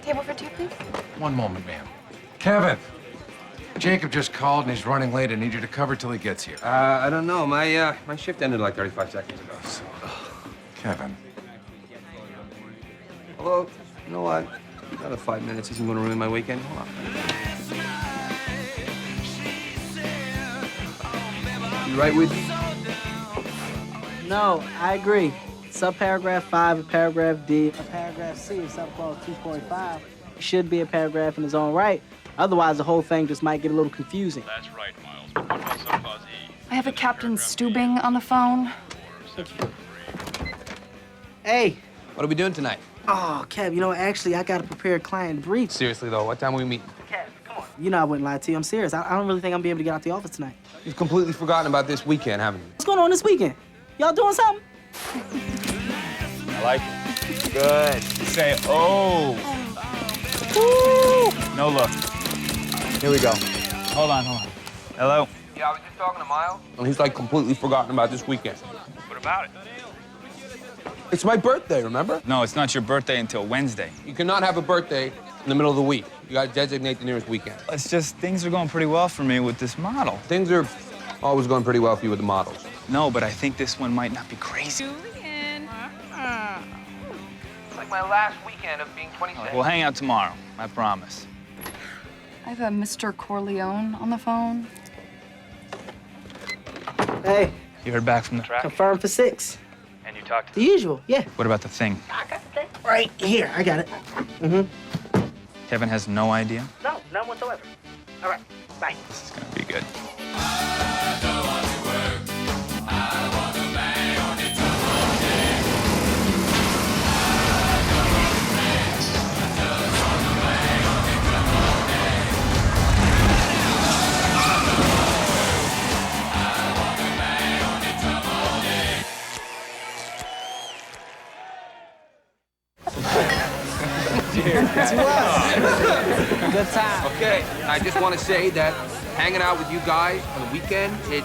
Table for two, please. One moment, ma'am. Kevin! Jacob just called and he's running late. I need you to cover till he gets here. I don't know. My shift ended like 35 seconds ago. So. Kevin. Hello? You know what? Another 5 minutes isn't going to ruin my weekend. Hold on. You right with me? No, I agree. Subparagraph 5 of paragraph D, a paragraph C of subclause 2.5 should be a paragraph in its own right. Otherwise, the whole thing just might get a little confusing. That's right, Miles. But what about subclause E? I have a Captain Stubing on the phone. Hey. What are we doing tonight? Oh, Kev, you know, actually, I got to prepare a client brief. Seriously, though, what time are we meeting? Kev, come on. You know I wouldn't lie to you. I'm serious. I don't really think I'm going to be able to get out the office tonight. You've completely forgotten about this weekend, haven't you? What's going on this weekend? Y'all doing something? I like it. Good. Say, oh. Woo! No look. Here we go. Hold on. Hello? Yeah, I was just talking to Miles. And he's, like, completely forgotten about this weekend. What about it? It's my birthday, remember? No, it's not your birthday until Wednesday. You cannot have a birthday in the middle of the week. You got to designate the nearest weekend. It's just things are going pretty well for me with this model. Things are always going pretty well for you with the models. No, but I think this one might not be crazy. Julian. It's like my last weekend of being 26. We'll hang out tomorrow, I promise. I have a Mr. Corleone on the phone. Hey, You heard back from the track? confirmed for 6. And you talked The usual, yeah. What about the thing? I got the thing right here. I got it. Kevin has no idea? No, none whatsoever. All right, bye. This is gonna be good. Good time. Okay, I just want to say that hanging out with you guys on the weekend, it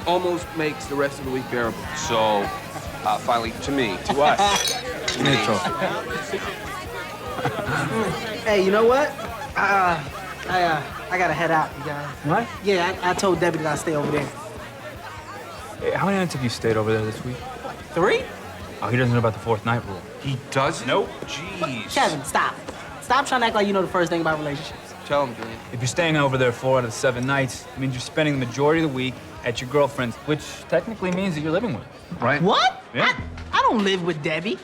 almost makes the rest of the week bearable. So, finally, to me. To us. Neutral. Hey, you know what? I gotta head out, you guys. What? Yeah, I told Debbie that I'd stay over there. Hey, how many nights have you stayed over there this week? 3? Oh, he doesn't know about the 4th night rule. He does? Nope. Jeez. Kevin, stop. Stop trying to act like you know the first thing about relationships. Tell him, Julian. If you're staying over there 4 out of the 7 nights, it means you're spending the majority of the week at your girlfriend's, which technically means that you're living with her. Right? What? Yeah. I don't live with Debbie.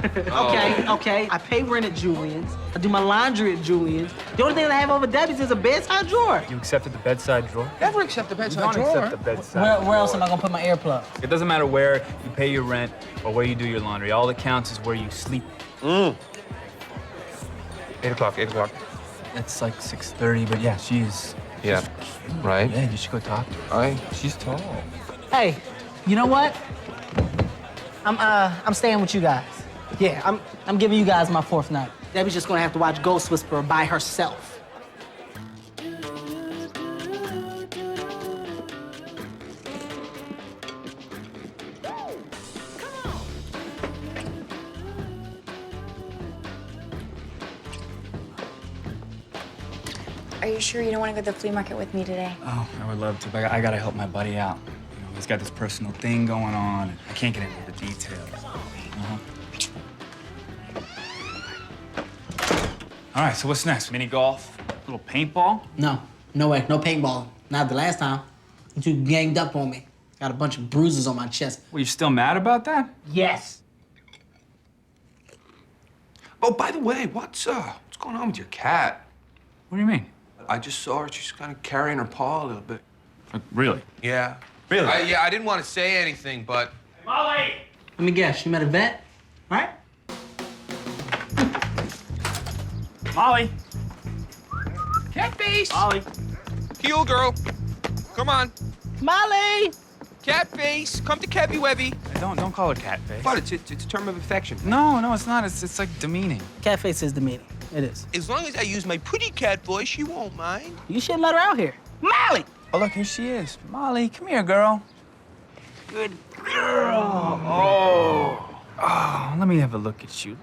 Okay. I pay rent at Julian's. I do my laundry at Julian's. The only thing I have over Debbie's is a bedside drawer. You accepted the bedside drawer? Never accept the You bedside don't drawer. accept the bedside Where else am I gonna put my earplug? It doesn't matter where you pay your rent or where you do your laundry. All that counts is where you sleep. 8 o'clock, 8 o'clock. It's like 6:30, but yeah, she's Yeah, right? Yeah, you should go talk to her. She's tall. Hey, you know what? I'm staying with you guys. Yeah, I'm giving you guys my 4th night. Debbie's just gonna have to watch Ghost Whisperer by herself. Are you sure you don't want to go to the flea market with me today? Oh, I would love to, but I gotta help my buddy out. You know, he's got this personal thing going on, and I can't get into the details. All right, so what's next? Mini golf? Little paintball? No way, no paintball. Not the last time. You two ganged up on me. Got a bunch of bruises on my chest. Well, you're still mad about that? Yes. Oh, by the way, what's going on with your cat? What do you mean? I just saw her. She's kind of carrying her paw a little bit. Really? Yeah. Really? I didn't want to say anything, but... Molly! Let me guess, you met a vet, right? Molly! Cat face! Molly! Heel, girl. Come on. Molly! Cat face. Come to Kevy Webby. Don't call her catface. But it's a term of affection. No, it's not. It's like demeaning. Catface is demeaning. It is. As long as I use my pretty cat voice, she won't mind. You shouldn't let her out here. Molly! Oh, look, here she is. Molly, come here, girl. Good girl. Oh, let me have a look at you.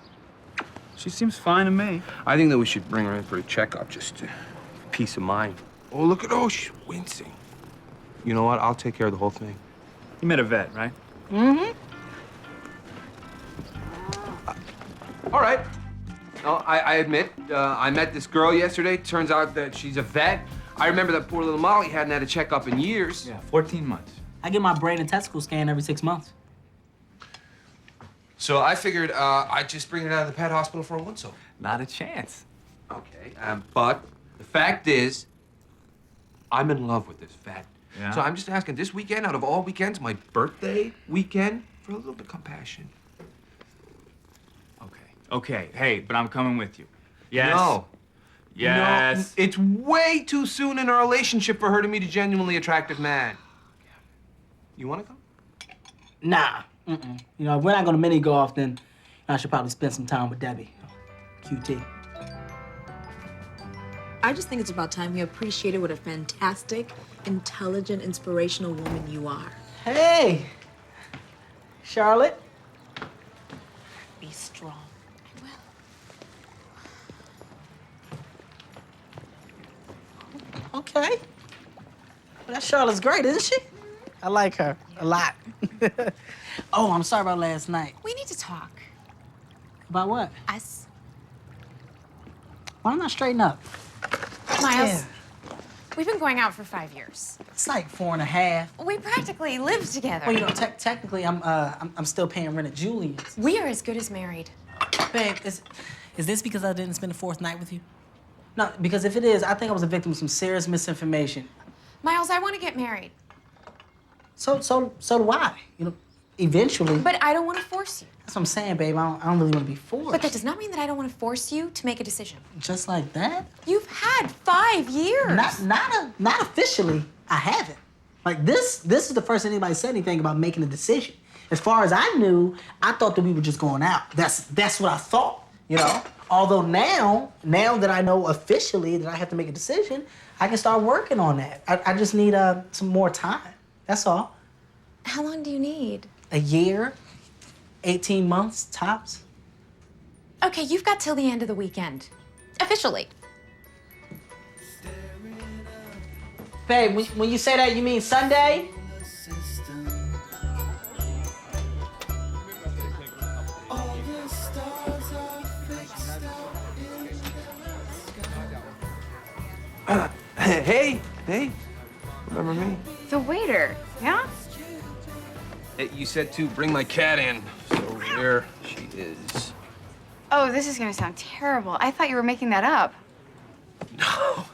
She seems fine to me. I think that we should bring her in for a checkup, just to peace of mind. Oh, look at oh, she's wincing. You know what? I'll take care of the whole thing. You met a vet, right? Mm-hmm. All right. No, I admit, I met this girl yesterday. Turns out that she's a vet. I remember that poor little Molly hadn't had a checkup in years. Yeah, 14 months. I get my brain and testicle scan every 6 months. So I figured I'd just bring her down to the pet hospital for a once-over. Not a chance. Okay, but the fact is, I'm in love with this vet. Yeah? So I'm just asking, this weekend, out of all weekends, my birthday weekend, for a little bit of compassion. Okay, hey, but I'm coming with you. Yes? No. Yes. No, it's way too soon in our relationship for her to meet a genuinely attractive man. You want to come? Nah. Mm-mm. You know, if we're not gonna mini golf, then I should probably spend some time with Debbie. QT. I just think it's about time you appreciated what a fantastic, intelligent, inspirational woman you are. Hey, Charlotte. Be strong. Okay. Well, that Charlotte's great, isn't she? I like her a lot. Oh, I'm sorry about last night. We need to talk. About what? Us. Why don't I straighten up? Miles, Yeah. we've been going out for 5 years. It's like 4.5. We practically live together. Well, you know, technically, I'm still paying rent at Julian's. We are as good as married. Babe, is this because I didn't spend the 4th night with you? No, because if it is, I think I was a victim of some serious misinformation. Miles, I want to get married. So do I. You know, eventually. But I don't want to force you. That's what I'm saying, babe. I don't really want to be forced. But that does not mean that I don't want to force you to make a decision. Just like that? You've had 5 years. Not officially. I haven't. Like this is the first anybody said anything about making a decision. As far as I knew, I thought that we were just going out. That's what I thought, you know? Although now that I know officially that I have to make a decision, I can start working on that. I just need some more time. That's all. How long do you need? A year, 18 months, tops. Okay, you've got till the end of the weekend. Officially. Babe, when you say that, you mean Sunday? Hey, remember me? The waiter, yeah? Hey, you said to bring my cat in, so there she is. Oh, this is gonna sound terrible. I thought you were making that up. No,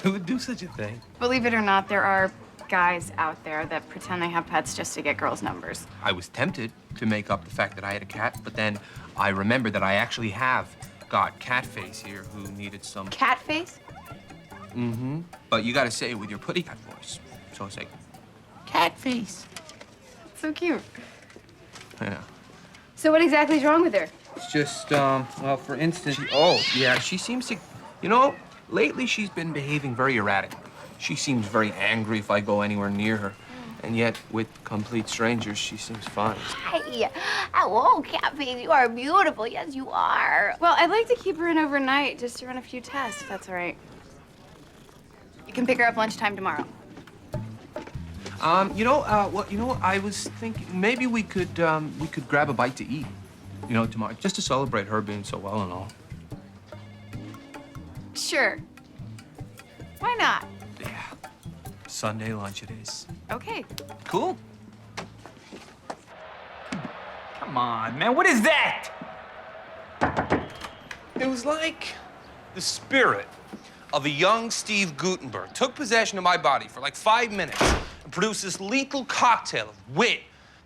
who would do such a thing? Believe it or not, there are guys out there that pretend they have pets just to get girls' numbers. I was tempted to make up the fact that I had a cat, but then I remembered that I actually have got Catface here who needed some... Cat face? Mm-hmm. But you gotta say it with your putty cat voice. So it's like, Catface. So cute. Yeah. So what exactly is wrong with her? It's just, well, for instance, she seems to, you know, lately she's been behaving very erratically. She seems very angry if I go anywhere near her. And yet, with complete strangers, she seems fine. Hey, hello, Catface. You are beautiful. Yes, you are. Well, I'd like to keep her in overnight just to run a few tests, if that's all right. You can pick her up lunchtime tomorrow. I was thinking maybe we could grab a bite to eat, tomorrow, just to celebrate her being so well and all. Sure. Why not? Yeah. Sunday lunch it is. Okay. Cool. Come on, man, what is that? It was like the spirit of a young Steve Gutenberg took possession of my body for like 5 minutes and produced this lethal cocktail of wit,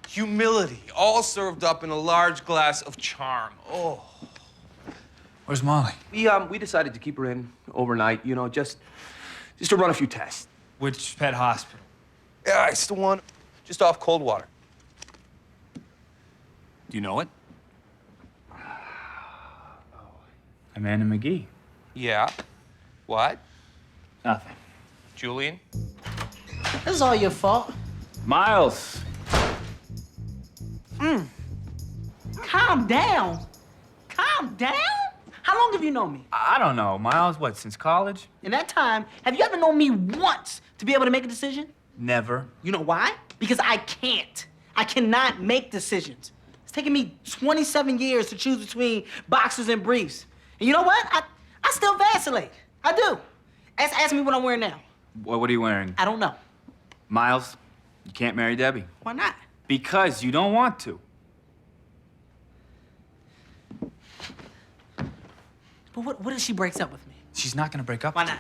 humility, all served up in a large glass of charm. Oh. Where's Molly? We decided to keep her in overnight, just to run a few tests. Which pet hospital? Yeah, it's the one just off Coldwater. Do you know it? Amanda McGee. Yeah. What? Nothing. Julian? This is all your fault. Miles. Calm down. Calm Calm down. How long have you known me? I don't know, Miles. What, since college? In that time, have you ever known me once to be able to make a decision? Never. You know why? Because I can't. I cannot make decisions. It's taken me 27 years to choose between boxers and briefs. And you know what? I still vacillate. I do. Ask me what I'm wearing now. What are you wearing? I don't know. Miles, you can't marry Debbie. Why not? Because you don't want to. But what if she breaks up with me? She's not gonna break up. Why with not?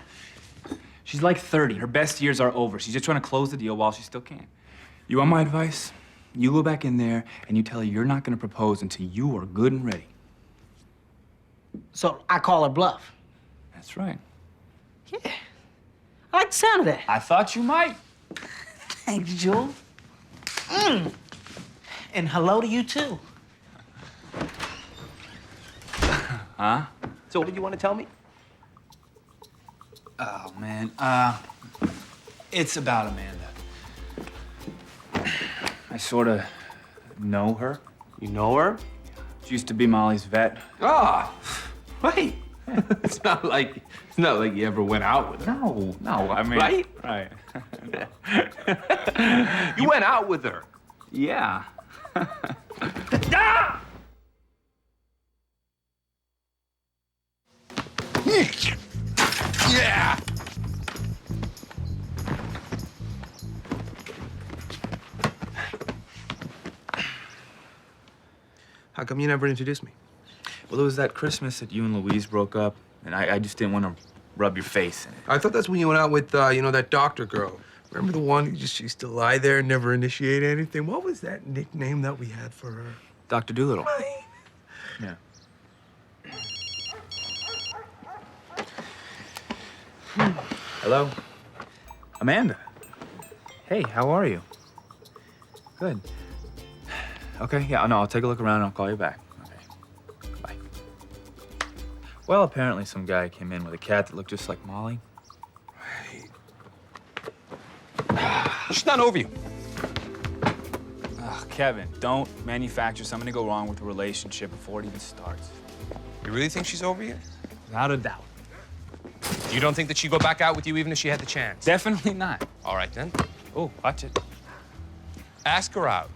you. She's like 30. Her best years are over. She's just trying to close the deal while she still can. You want my advice? You go back in there and you tell her you're not gonna propose until you are good and ready. So I call her bluff. That's right. Yeah. I like the sound of that. I thought you might. Thanks, Jewel. And hello to you, too. Huh? So what did you want to tell me? Oh, man. It's about Amanda. I sort of know her. You know her? She used to be Molly's vet. Ah, right. It's not like you ever went out with her. No, I mean... Right? Right. You went out with her. Yeah. Ah! Yeah. How come you never introduced me? Well, it was that Christmas that you and Louise broke up, and I just didn't want to rub your face in it. I thought that's when you went out with, that doctor girl. Remember the one who just used to lie there and never initiate anything? What was that nickname that we had for her? Dr. Doolittle. Right. Yeah. Hello? Amanda. Hey, how are you? Good. Okay, yeah, no, I'll take a look around and I'll call you back. Okay. Bye. Well, apparently some guy came in with a cat that looked just like Molly. She's not over you. Ugh, Kevin, don't manufacture something to go wrong with a relationship before it even starts. You really think she's over you? Without a doubt. You don't think that she'd go back out with you even if she had the chance? Definitely not. All right, then. Oh, watch it. Ask her out.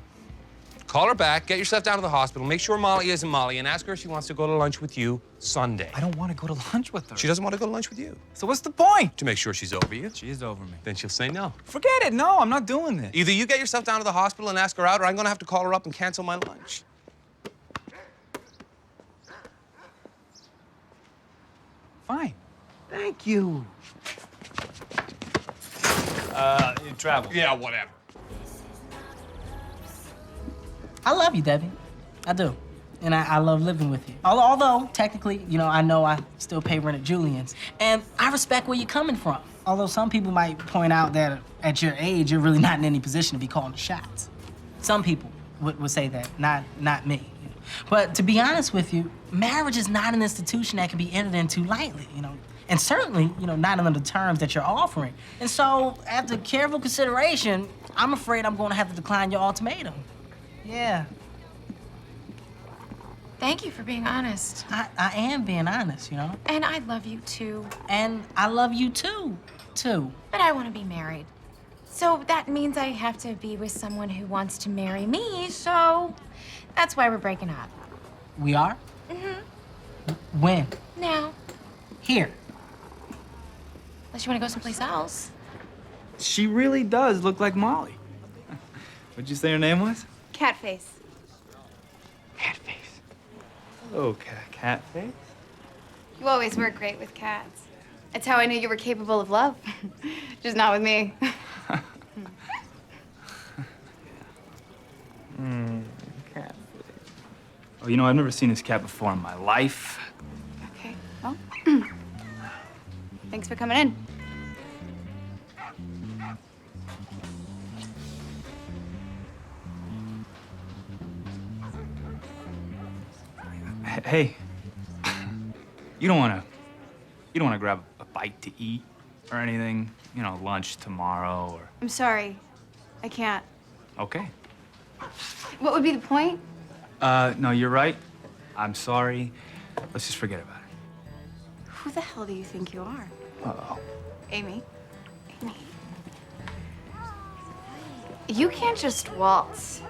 Call her back, get yourself down to the hospital, make sure Molly isn't Molly, and ask her if she wants to go to lunch with you Sunday. I don't want to go to lunch with her. She doesn't want to go to lunch with you. So what's the point? To make sure she's over you. She is over me. Then she'll say no. Forget it. No, I'm not doing this. Either you get yourself down to the hospital and ask her out, or I'm going to have to call her up and cancel my lunch. Fine. Thank you. You travel. Yeah, whatever. I love you, Debbie. I do. And I love living with you. Although, technically, I know I still pay rent at Julian's. And I respect where you're coming from. Although some people might point out that at your age, you're really not in any position to be calling the shots. Some people would say that, not me. But to be honest with you, marriage is not an institution that can be entered into lightly, And certainly, not under the terms that you're offering. And so, after careful consideration, I'm afraid I'm going to have to decline your ultimatum. Yeah. Thank you for being honest. I am being honest, And I love you too. And I love you too. But I want to be married. So that means I have to be with someone who wants to marry me, so that's why we're breaking up. We are? Mm-hmm. When? Now. Here. Unless you want to go someplace else. She really does look like Molly. What'd you say her name was? Catface. Catface. Oh, Catface? You always work great with cats. That's how I knew you were capable of love. Just not with me. Catface. Oh, I've never seen this cat before in my life. Okay, well, thanks for coming in. Hey, you don't want to grab a bite to eat or anything? Lunch tomorrow or... I'm sorry. I can't. Okay. What would be the point? No, you're right. I'm sorry. Let's just forget about it. Who the hell do you think you are? Uh-oh. Amy. Amy. You can't just waltz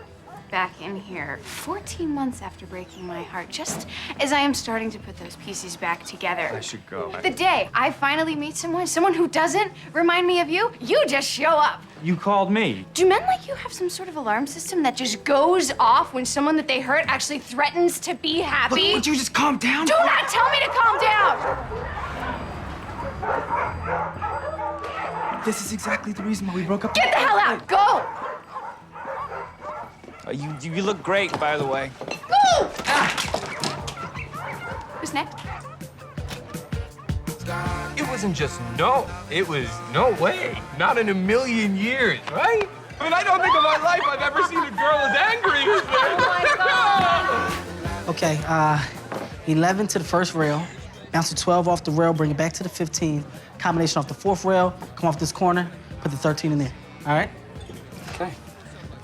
back in here 14 months after breaking my heart, just as I am starting to put those pieces back together. I should go. The day I finally meet someone who doesn't remind me of you, you just show up. You called me. Do men like you have some sort of alarm system that just goes off when someone that they hurt actually threatens to be happy? Would you just calm down? Do not tell me to calm down! This is exactly the reason why we broke up. Get the hell out! Go! You look great, by the way. Go! Who's next? It wasn't just no. It was no way. Not in a million years, right? I mean, I don't think in my life I've ever seen a girl as angry as this. Okay, 11 to the first rail. Bounce the 12 off the rail, bring it back to the 15. Combination off the fourth rail, come off this corner, put the 13 in there. All right? Okay.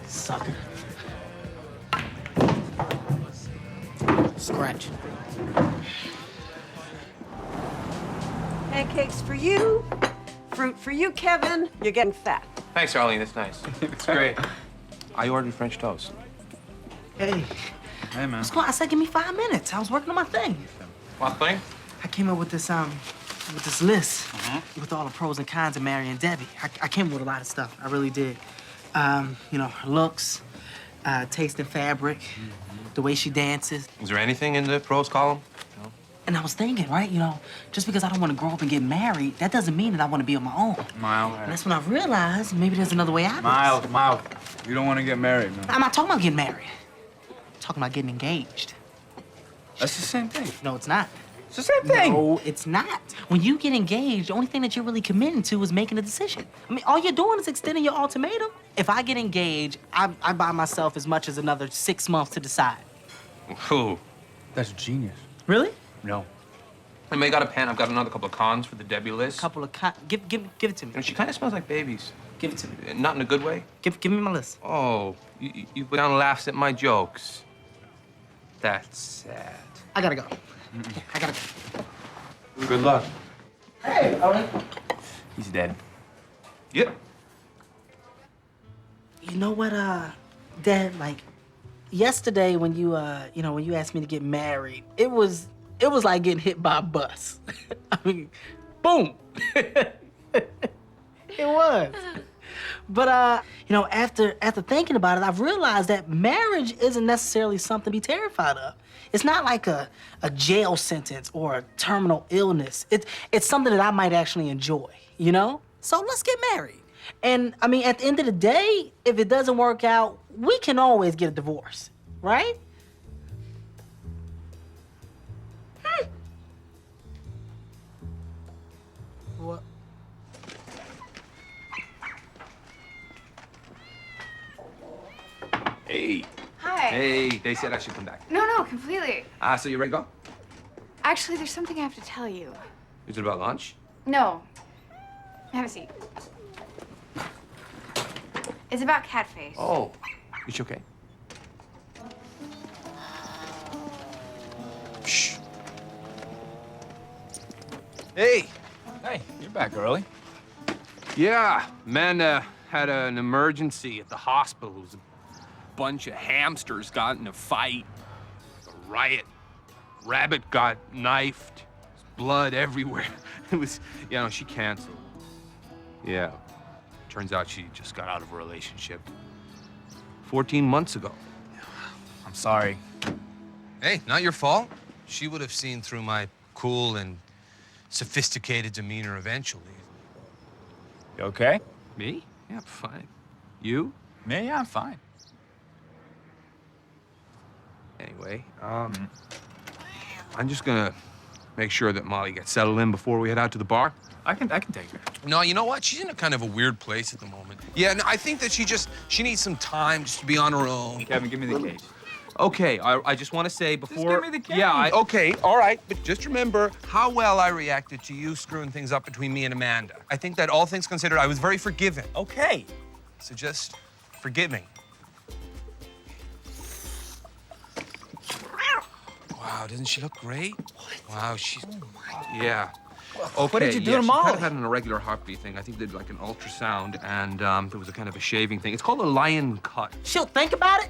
Sucker. Scratch. Pancakes for you, fruit for you, Kevin. You're getting fat. Thanks, Arlene. That's nice. It's great. I ordered French toast. Hey. Hey, man. What's going on? I said, give me 5 minutes. I was working on my thing. What thing? I came up with this list with all the pros and cons of marrying Debbie. I came up with a lot of stuff. I really did. You know, her looks, taste in fabric, the way she dances. Is there anything in the pros column? No. And I was thinking, right, you know, just because I don't want to grow up and get married, that doesn't mean that I want to be on my own. Miles. And that's when I realized maybe there's another way out of this. Miles. You don't want to get married, man. I'm not talking about getting married. I'm talking about getting engaged. That's the same thing. No, it's not. It's the same thing. No, it's not. When you get engaged, the only thing that you're really committing to is making a decision. I mean, all you're doing is extending your ultimatum. If I get engaged, I buy myself as much as another 6 months to decide. Ooh. That's genius. Really? No. I may got a pen. I've got another couple of cons for the Debbie list. Couple of give it to me. And she kind of smells like babies. Give it to me. Not in a good way. Give me my list. Oh, you put down laughs at my jokes. That's sad. I gotta go. I gotta go. Good luck. Hey, Owen. He's dead. Yep. You know what, Dad? Like, yesterday when you when you asked me to get married, it was like getting hit by a bus. I mean, boom. It was. But after thinking about it, I've realized that marriage isn't necessarily something to be terrified of. It's not like a jail sentence or a terminal illness. It's something that I might actually enjoy, you know? So let's get married. And I mean, at the end of the day, if it doesn't work out, we can always get a divorce, right? What? Hey. Hi. Hey, they said I should come back. No, completely. So you ready to go? Actually, there's something I have to tell you. Is it about lunch? No. Have a seat. It's about Catface. Oh, is she okay? Shh. Hey. Hey, you're back early. Yeah, Amanda had an emergency at the hospital. It was a bunch of hamsters got in a fight. A riot. Rabbit got knifed. There's blood everywhere. It was, she canceled. Yeah. Turns out she just got out of a relationship 14 months ago. I'm sorry. Hey, not your fault. She would have seen through my cool and sophisticated demeanor eventually. You okay? Me? Yeah, I'm fine. You? Me? Yeah, I'm fine. Anyway, I'm just gonna make sure that Molly gets settled in before we head out to the bar. I can take her. No, you know what? She's in a kind of a weird place at the moment. Yeah, no, I think that she needs some time just to be on her own. Kevin, give me the case. Okay, I just want to say before... Just give me the case. Yeah, okay, all right. But just remember how well I reacted to you screwing things up between me and Amanda. I think that all things considered, I was very forgiving. Okay. So just forgive me. Wow. Wow, doesn't she look great? What? Wow, she's... Yeah. Okay, What did you do yeah, to she Molly? kind of had an irregular heartbeat thing. I think they did like an ultrasound, and there was a kind of a shaving thing. It's called a lion cut. She'll think about it.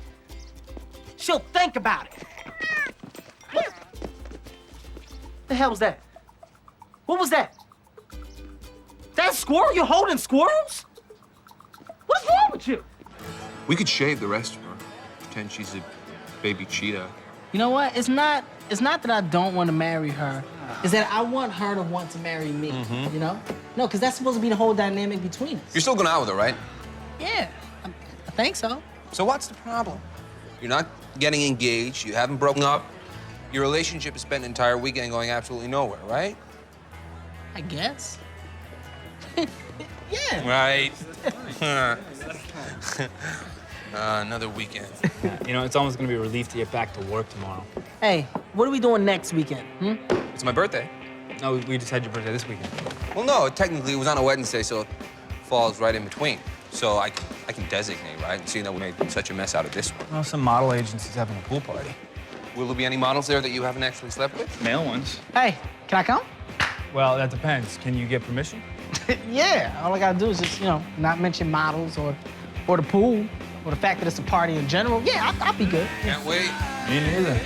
She'll think about it. What the hell was that? What was that? That squirrel? You're holding squirrels? What's wrong with you? We could shave the rest of her. Pretend she's a baby cheetah. You know what? It's not that I don't want to marry her. It's that I want her to want to marry me, you know? No, because that's supposed to be the whole dynamic between us. You're still going out with her, right? Yeah, I think so. So what's the problem? You're not getting engaged. You haven't broken up. Your relationship has spent an entire weekend going absolutely nowhere, right? I guess. Yeah. Right. Another weekend. You know, it's almost gonna be a relief to get back to work tomorrow. Hey, what are we doing next weekend? It's my birthday. No, we just had your birthday this weekend. Well, no, technically it was on a Wednesday, so it falls right in between. So I can designate, right? Seeing that we made such a mess out of this one. Well, some model agency's having a pool party. Will there be any models there that you haven't actually slept with? Male ones. Hey, can I come? Well, that depends. Can you get permission? Yeah, all I gotta do is just, you know, not mention models or the pool or the fact that it's a party in general. Yeah, I'll be good. Can't wait. Me neither.